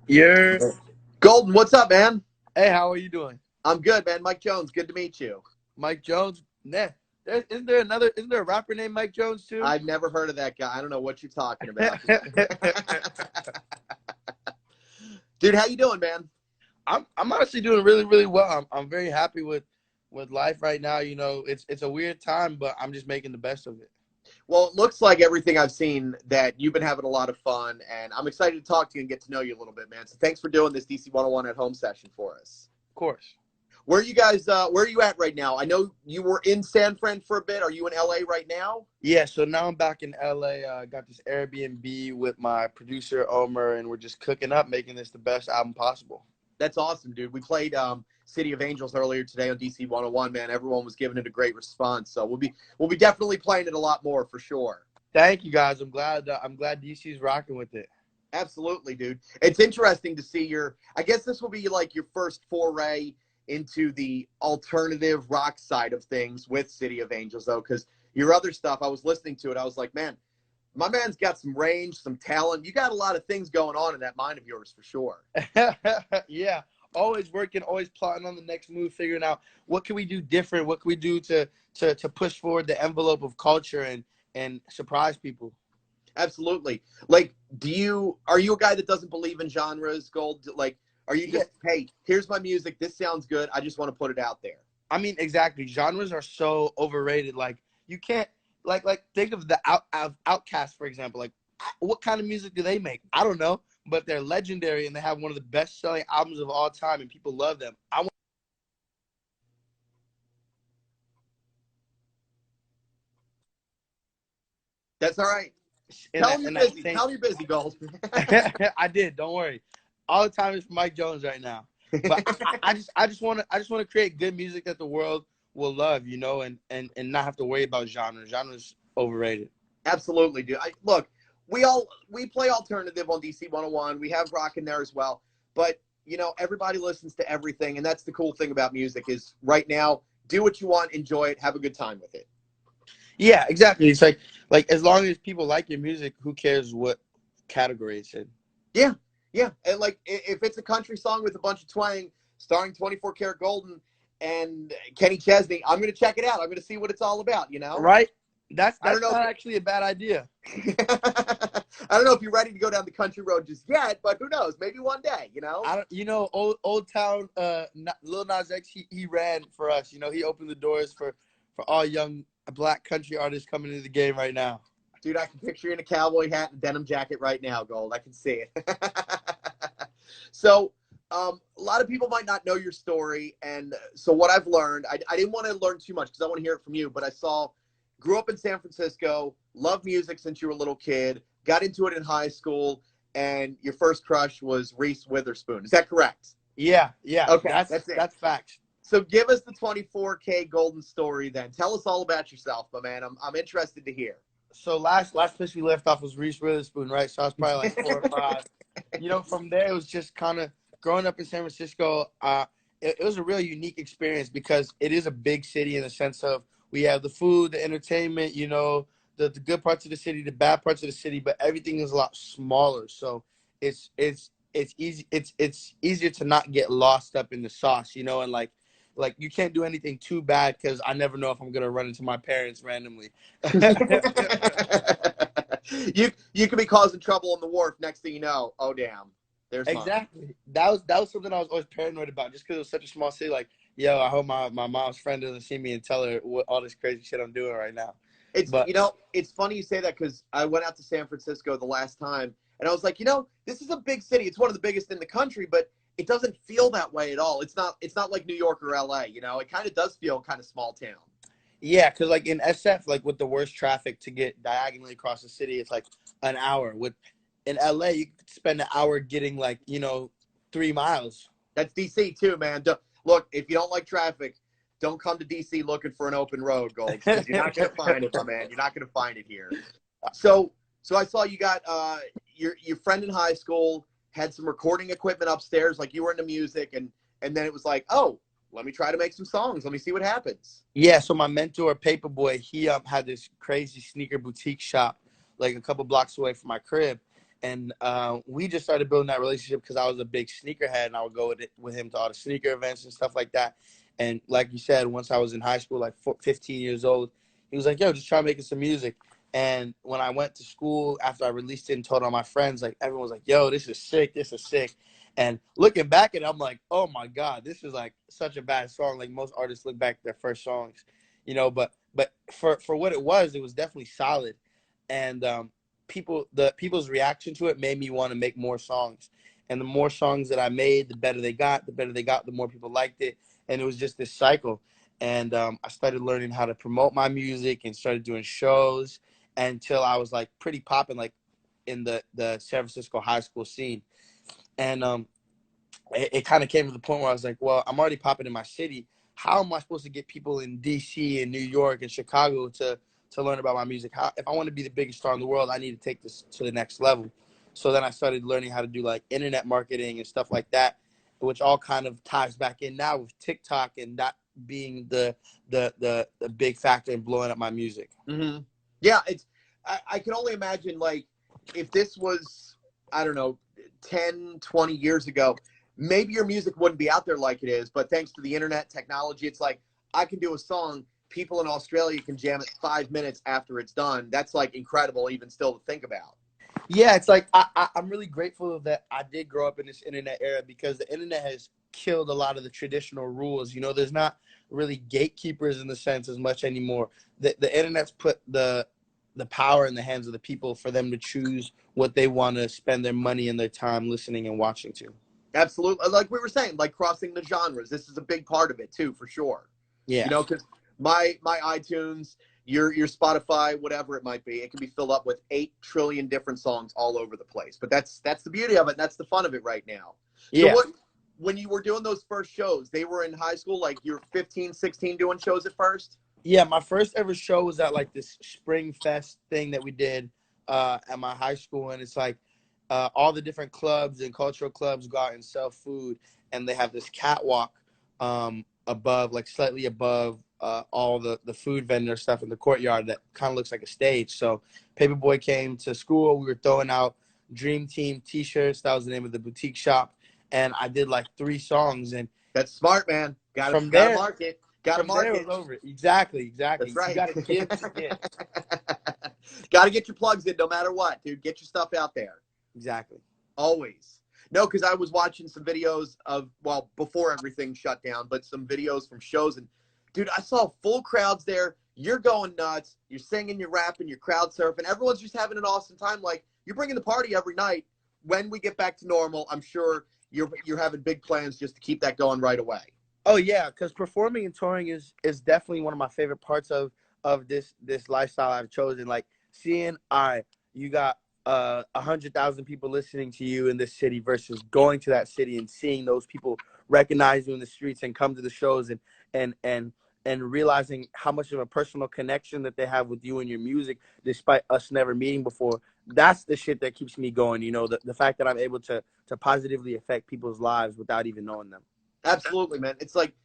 You're Golden, what's up, man? Hey, how are you doing? I'm good, man. Mike Jones, good to meet you. Mike Jones? Nah. Isn't there a rapper named Mike Jones too? I've never heard of that guy. I don't know what you're talking about. Dude, how you doing, man? I'm honestly doing really, really well. I'm very happy with life right now. You know, it's a weird time, but I'm just making the best of it. Well, it looks like everything I've seen that you've been having a lot of fun, and I'm excited to talk to you and get to know you a little bit, man. So thanks for doing this DC101 at home session for us. Of course. Where are you at right now? I know you were in San Fran for a bit. Are you in LA right now? Yeah, so now I'm back in LA. Got this Airbnb with my producer Omer, and we're just cooking up, making this the best album possible. That's awesome, dude. We played City of Angels earlier today on DC 101, man. Everyone was giving it a great response. So we'll be definitely playing it a lot more for sure. Thank you guys. I'm glad DC's rocking with it. Absolutely, dude. It's interesting to see I guess this will be like your first foray into the alternative rock side of things with City of Angels, though, because your other stuff, I was listening to it. I was like, man, my man's got some range, some talent. You got a lot of things going on in that mind of yours for sure. Yeah, always working, always plotting on the next move, figuring out what can we do different, what can we do to push forward the envelope of culture and surprise people. Absolutely. Like, are you a guy that doesn't believe in genres, Gold? Like, are you Yeah, just, hey, here's my music. This sounds good. I just want to put it out there. I mean exactly. Genres are so overrated. Like you can't think of the Outcast for example. Like what kind of music do they make? I don't know, but they're legendary and they have one of the best selling albums of all time, and people love them. I want That's all right. in Tell that him you're in that busy. same. Tell him you're busy, Gold. I did. Don't worry. All the time is for Mike Jones right now. But I just want to create good music that the world will love, you know, and not have to worry about genre. Genre's overrated. Absolutely, dude. Look, we play alternative on DC 101. We have rock in there as well. But everybody listens to everything, and that's the cool thing about music is right now, do what you want, enjoy it, have a good time with it. Yeah, exactly. It's like as long as people like your music, who cares what category it's in? Yeah, yeah. And like if it's a country song with a bunch of twang, starring 24 Karat Golden and Kenny Chesney, I'm gonna check it out. I'm gonna see what it's all about. Right? That's I don't that's know. not actually a bad idea. I don't know if you're ready to go down the country road just yet, but who knows? Maybe one day. I don't, you know, Old Town, Lil Nas X, he ran for us. You know, he opened the doors for all young black country artists coming into the game right now. Dude, I can picture you in a cowboy hat and denim jacket right now, Gold. I can see it. So, a lot of people might not know your story. And so, what I've learned, I didn't want to learn too much because I want to hear it from you. But grew up in San Francisco, loved music since you were a little kid, got into it in high school, and your first crush was Reese Witherspoon. Is that correct? Yeah, yeah, Okay, that's that's it. that's facts. So, give us the 24K Golden story then. Tell us all about yourself, my man. I'm interested to hear. So last place we left off was Reese Witherspoon, right? So I was probably like 4 or 5. You know, from there it was just kind of growing up in San Francisco. It was a real unique experience because it is a big city in the sense of we have the food, the entertainment, you know, the good parts of the city, the bad parts of the city, but everything is a lot smaller. So it's easier to not get lost up in the sauce, you know, and like you can't do anything too bad because I never know if I'm gonna run into my parents randomly. You could be causing trouble on the wharf. Next thing you know, oh damn, there's mom. Exactly. That was something I was always paranoid about, just because it was such a small city. Like, yo, I hope my mom's friend doesn't see me and tell her what all this crazy shit I'm doing right now. It's But it's funny you say that because I went out to San Francisco the last time and I was like, this is a big city. It's one of the biggest in the country, but it doesn't feel that way at all. It's not like New York or LA. It kind of does feel kind of small town. yeah, because like in SF, like with the worst traffic to get diagonally across the city, it's like an hour. With in LA, you could spend an hour getting like 3 miles. That's DC too, man. Look, if you don't like traffic, don't come to DC looking for an open road, Gold, because you're not gonna find it, my man. You're not gonna find it here. So I saw you got your friend in high school had some recording equipment upstairs, like you were into music, and then it was like, oh, let me try to make some songs. Let me see what happens. Yeah, so my mentor, Paperboy, he had this crazy sneaker boutique shop like a couple blocks away from my crib. And we just started building that relationship because I was a big sneakerhead, and I would go with him to all the sneaker events and stuff like that. And like you said, once I was in high school, like 15 years old, he was like, yo, just try making some music. And when I went to school, after I released it and told all my friends, like everyone was like, yo, this is sick. This is sick. And looking back at it, I'm like, oh my God, this is like such a bad song. Like most artists look back at their first songs, but for what it was definitely solid. And people's reaction to it made me want to make more songs. And the more songs that I made, the better they got, the more people liked it. And it was just this cycle. And I started learning how to promote my music and started doing shows until I was like pretty popping, like in the San Francisco high school scene. And it kind of came to the point where I was like, well, I'm already popping in my city. How am I supposed to get people in DC and New York and Chicago to learn about my music? If I want to be the biggest star in the world, I need to take this to the next level. So then I started learning how to do like internet marketing and stuff like that, which all kind of ties back in now with TikTok and that being the big factor in blowing up my music. Mm-hmm. Yeah, I can only imagine, like, if this was, I don't know, 10, 20 years ago, maybe your music wouldn't be out there like it is, but thanks to the internet technology, it's like I can do a song, people in Australia can jam it 5 minutes after it's done. That's like incredible even still to think about. Yeah, it's like I'm really grateful that I did grow up in this internet era, because the internet has killed a lot of the traditional rules. There's not really gatekeepers in the sense as much anymore. The internet's put the power in the hands of the people for them to choose what they want to spend their money and their time listening and watching to. Absolutely. Like we were saying, like crossing the genres. This is a big part of it too, for sure. Yeah. Because my iTunes, your Spotify, whatever it might be, it can be filled up with 8 trillion different songs all over the place. But that's the beauty of it, and that's the fun of it right now. Yeah. So when you were doing those first shows, they were in high school, like you're 15, 16 doing shows at first? Yeah, my first ever show was at like this Spring Fest thing that we did at my high school, and it's like all the different clubs and cultural clubs go out and sell food, and they have this catwalk above, like slightly above all the food vendor stuff in the courtyard that kind of looks like a stage. So Paperboy came to school. We were throwing out Dream Team T-shirts. That was the name of the boutique shop, and I did like 3 songs. And that's smart, man. Got to market. Got to market. It was over. Exactly. That's right. You got to give to get. Got to get your plugs in no matter what, dude. Get your stuff out there. Exactly. Always. No, because I was watching some videos of, well, before everything shut down, but some videos from shows. And, dude, I saw full crowds there. You're going nuts. You're singing, you're rapping, you're crowd surfing. Everyone's just having an awesome time. Like, you're bringing the party every night. When we get back to normal, I'm sure you're having big plans just to keep that going right away. Oh, yeah, because performing and touring is definitely one of my favorite parts of this lifestyle I've chosen. Like, seeing, all right, you got 100,000 people listening to you in this city versus going to that city and seeing those people recognize you in the streets and come to the shows and realizing how much of a personal connection that they have with you and your music, despite us never meeting before. That's the shit that keeps me going. The fact that I'm able to positively affect people's lives without even knowing them. Absolutely, man. It's like,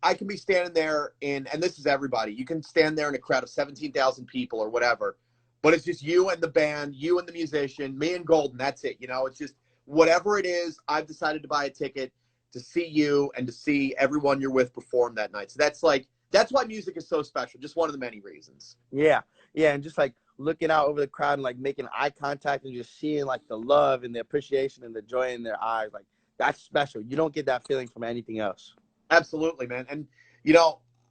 I can be standing there and this is everybody. You can stand there in a crowd of 17,000 people or whatever, but it's just you and the band, you and the musician, me and Golden. That's it. It's just whatever it is. I've decided to buy a ticket to see you and to see everyone you're with perform that night. So that's why music is so special. Just one of the many reasons. Yeah. Yeah. And just like looking out over the crowd and like making eye contact and just seeing like the love and the appreciation and the joy in their eyes. Like, that's special. You don't get that feeling from anything else. Absolutely, man. And,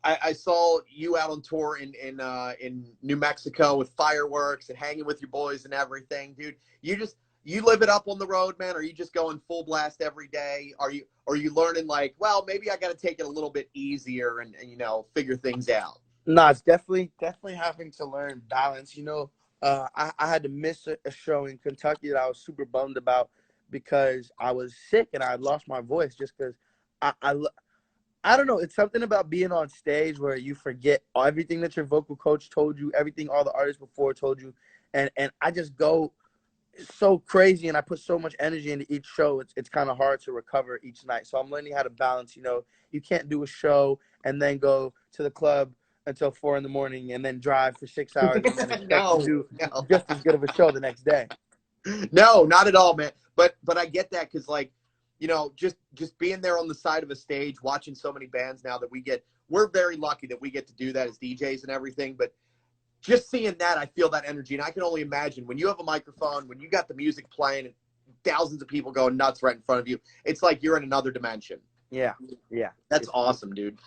I saw you out on tour in New Mexico with fireworks and hanging with your boys and everything, dude. You live it up on the road, man. Are you just going full blast every day? Are you learning like, well, maybe I got to take it a little bit easier and figure things out? No, it's definitely having to learn balance. I had to miss a show in Kentucky that I was super bummed about because I was sick and I lost my voice just because I don't know. It's something about being on stage where you forget everything that your vocal coach told you, everything all the artists before told you. And I just go so crazy and I put so much energy into each show. It's kind of hard to recover each night. So I'm learning how to balance. You can't do a show and then go to the club until 4 a.m. and then drive for 6 hours and then expect to do just as good of a show the next day. No, not at all, man. But I get that because like, just being there on the side of a stage, watching so many bands now that we're very lucky that we get to do that as DJs and everything. But just seeing that, I feel that energy, and I can only imagine when you have a microphone, when you got the music playing, and thousands of people going nuts right in front of you. It's like you're in another dimension. Yeah, yeah. That's awesome, dude.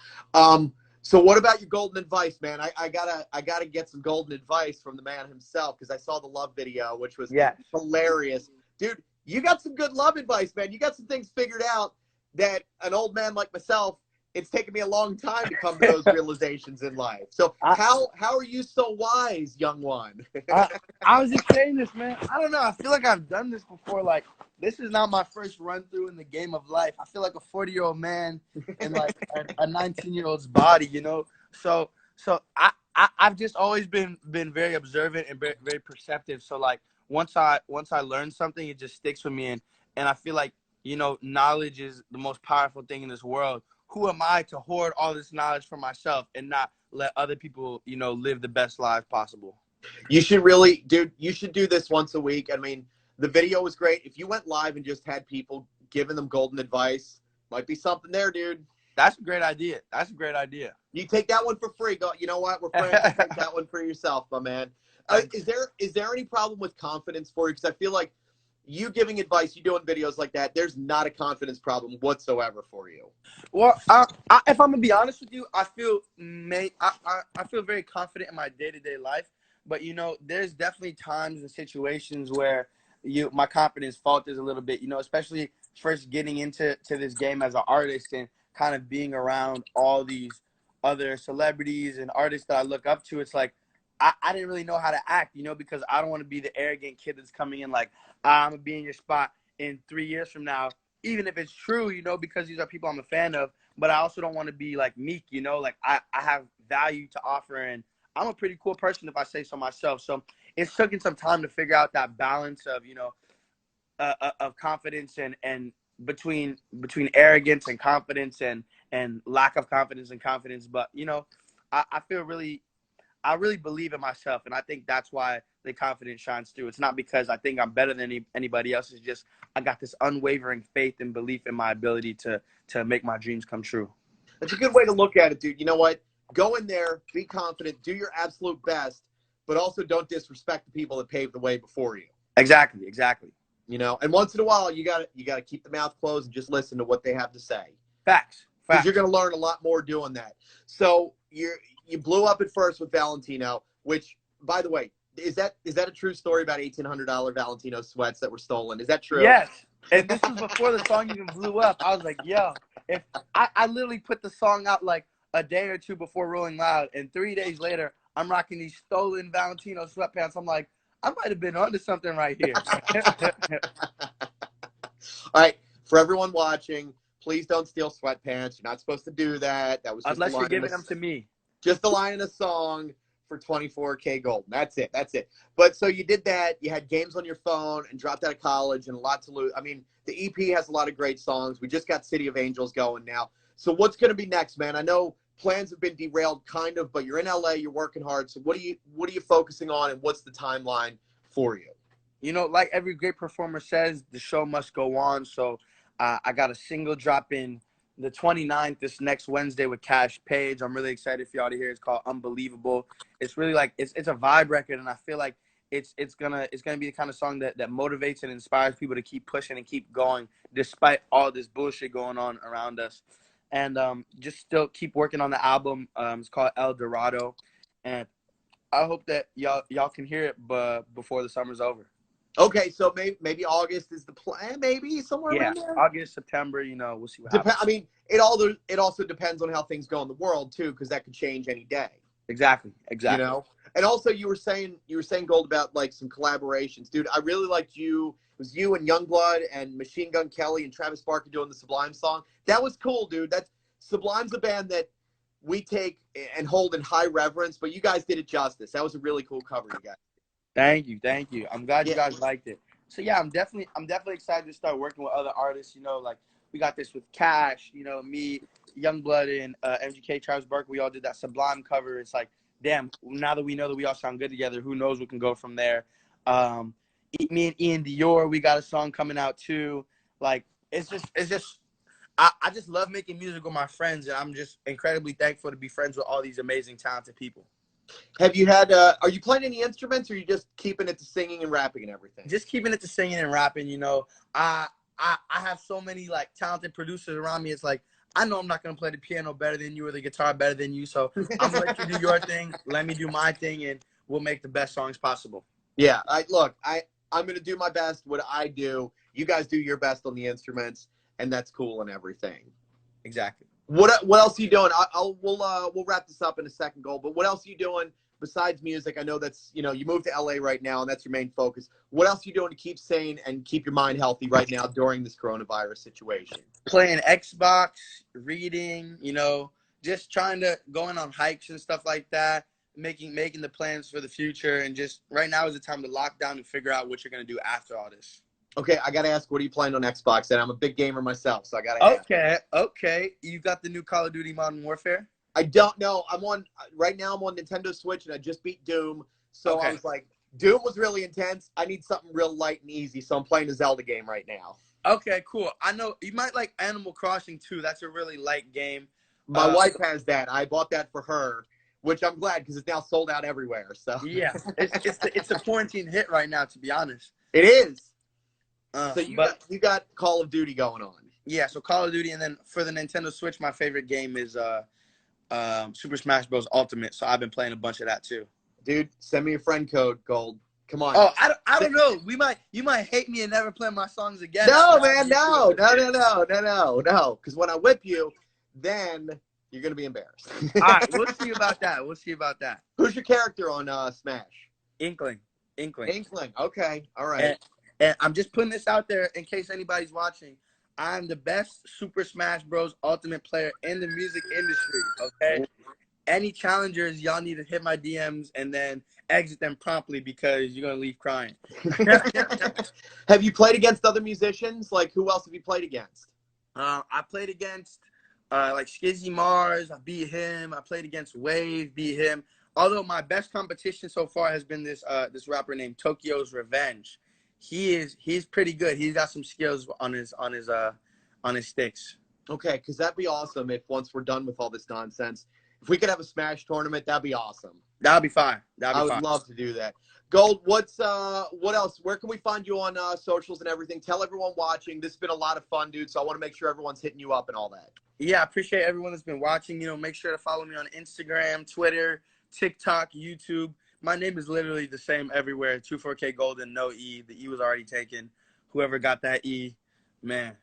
So what about your golden advice, man? I gotta get some golden advice from the man himself because I saw the love video, which was hilarious, dude. You got some good love advice, man. You got some things figured out that an old man like myself, it's taken me a long time to come to those realizations in life. So how are you so wise, young one? I was just saying this, man. I don't know. I feel like I've done this before. Like, this is not my first run through in the game of life. I feel like a 40-year-old man in like a 19-year-old's body, you know? So I've just always been very observant and very, very perceptive. So like once I learn something, it just sticks with me. And I feel like, knowledge is the most powerful thing in this world. Who am I to hoard all this knowledge for myself and not let other people, live the best lives possible? You should really, dude, you should do this once a week. I mean, the video was great. If you went live and just had people giving them golden advice, might be something there, dude. That's a great idea. That's a great idea. You take that one for free. Go. You know what? We're friends. Take that one for yourself, my man. Is there any problem with confidence for you? Because I feel like you giving advice, you doing videos like that, there's not a confidence problem whatsoever for you. Well, if I'm gonna be honest with you, I feel very confident in my day-to-day life. But there's definitely times and situations where my confidence falters a little bit. Especially first getting into this game as an artist and kind of being around all these other celebrities and artists that I look up to. It's like I didn't really know how to act, because I don't want to be the arrogant kid that's coming in like, I'm gonna be in your spot in 3 years from now, even if it's true, because these are people I'm a fan of. But I also don't want to be like meek, like I have value to offer, and I'm a pretty cool person if I say so myself. So it's taken some time to figure out that balance of, of confidence and between arrogance and confidence and lack of confidence and confidence. But, I really believe in myself, and I think that's why the confidence shines through. It's not because I think I'm better than anybody else. It's just I got this unwavering faith and belief in my ability to make my dreams come true. That's a good way to look at it, dude. You know what? Go in there, be confident, do your absolute best, but also don't disrespect the people that paved the way before you. Exactly. And once in a while, you gotta keep the mouth closed and just listen to what they have to say. Facts. Because you're gonna learn a lot more doing that. So you blew up at first with Valentino, which, by the way, is that a true story about $1,800 Valentino sweats that were stolen? Is that true? Yes. And this was before the song even blew up. I was like, yo, if I literally put the song out like a day or two before Rolling Loud, and 3 days later, I'm rocking these stolen Valentino sweatpants. I'm like, I might have been onto something right here. All right, for everyone watching, please don't steal sweatpants. You're not supposed to do that. That was just unless you're giving them to me. Just a line in a song for 24kGoldn. That's it. But so you did that. You had games on your phone and dropped out of college and a lot to lose. I mean, the EP has a lot of great songs. We just got City of Angels going now. So what's going to be next, man? I know plans have been derailed kind of, but you're in LA, you're working hard. So what are you focusing on, and what's the timeline for you? Like every great performer says, the show must go on. So I got a single drop in the 29th, this next Wednesday, with Cash Page. I'm really excited for y'all to hear. It's called Unbelievable. It's really like it's a vibe record, and I feel like it's gonna be the kind of song that motivates and inspires people to keep pushing and keep going despite all this bullshit going on around us. And just still keep working on the album. It's called El Dorado, and I hope that y'all can hear it before the summer's over. Okay, so maybe August is the plan, maybe somewhere around there. August, September, we'll see what happens. I mean, it also depends on how things go in the world too, because that could change any day. Exactly. And also you were saying Gold about like some collaborations, dude. I really liked you. It was you and Youngblood and Machine Gun Kelly and Travis Barker doing the Sublime song. That was cool, dude. Sublime's a band that we take and hold in high reverence, but you guys did it justice. That was a really cool cover, you guys. Thank you. I'm glad you guys liked it. So yeah, I'm definitely excited to start working with other artists. Like we got this with Cash, me, Youngblood, and MGK, Travis Barker. We all did that Sublime cover. It's like, damn, now that we know that we all sound good together, who knows what can go from there. me and Ian Dior, we got a song coming out too. Like I just love making music with my friends, and I'm just incredibly thankful to be friends with all these amazing, talented people. Have you had? Are you playing any instruments, or are you just keeping it to singing and rapping and everything? Just keeping it to singing and rapping. You know, I have so many like talented producers around me. It's like I know I'm not gonna play the piano better than you or the guitar better than you, so I'm gonna let you do your thing. Let me do my thing, and we'll make the best songs possible. Yeah, I'm gonna do my best. What I do, you guys do your best on the instruments, and that's cool and everything. Exactly. What else are you doing? We'll wrap this up in a second, Gold. But what else are you doing besides music? I know that's you moved to LA right now, and that's your main focus. What else are you doing to keep sane and keep your mind healthy right now during this coronavirus situation? Playing Xbox, reading, just trying to going on hikes and stuff like that. Making the plans for the future, and just right now is the time to lock down and figure out what you're gonna do after all this. Okay, I gotta ask, what are you playing on Xbox? And I'm a big gamer myself, so I gotta ask. Okay. You got the new Call of Duty Modern Warfare? I don't know. Right now I'm on Nintendo Switch, and I just beat Doom. So Okay. I was like, Doom was really intense. I need something real light and easy, so I'm playing a Zelda game right now. Okay, cool. I know you might like Animal Crossing too. That's a really light game. My wife has that. I bought that for her, which I'm glad because it's now sold out everywhere. So yeah, it's a quarantine hit right now, to be honest. It is. So you got Call of Duty going on. Yeah, so Call of Duty, and then for the Nintendo Switch, my favorite game is Super Smash Bros. Ultimate. So I've been playing a bunch of that too. Dude, send me a friend code, Gold. Come on. Oh, I don't know. You might hate me and never play my songs again. No, man, no. Because when I whip you, then you're gonna be embarrassed. All right, we'll see about that. Who's your character on Smash? Inkling. Okay, all right. And I'm just putting this out there in case anybody's watching. I'm the best Super Smash Bros. Ultimate player in the music industry, okay? Any challengers, y'all need to hit my DMs and then exit them promptly because you're going to leave crying. Have you played against other musicians? Like, who else have you played against? I played against, like, Skizzy Mars. I beat him. I played against Wave, beat him. Although my best competition so far has been this rapper named Tokyo's Revenge. He's pretty good. He's got some skills on his sticks. Okay, because that'd be awesome if once we're done with all this nonsense, if we could have a Smash tournament, that'd be awesome. That'd be fine. I would love to do that. Gold, what else? Where can we find you on socials and everything? Tell everyone watching. This has been a lot of fun, dude. So I want to make sure everyone's hitting you up and all that. Yeah, I appreciate everyone that's been watching. Make sure to follow me on Instagram, Twitter, TikTok, YouTube. My name is literally the same everywhere. 24kGoldn, no E. The E was already taken. Whoever got that E, man,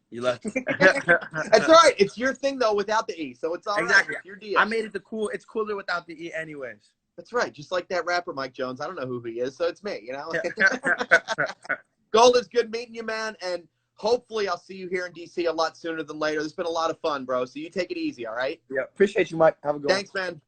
you lucky. That's all right. It's your thing though, without the E, so it's all exactly. Right. It's your deal. I made it It's cooler without the E, anyways. That's right. Just like that rapper Mike Jones. I don't know who he is, so it's me. Gold, is good meeting you, man, and hopefully I'll see you here in DC a lot sooner than later. This has been a lot of fun, bro. So you take it easy, all right? Yeah. Appreciate you, Mike. Have a good one. Thanks, man.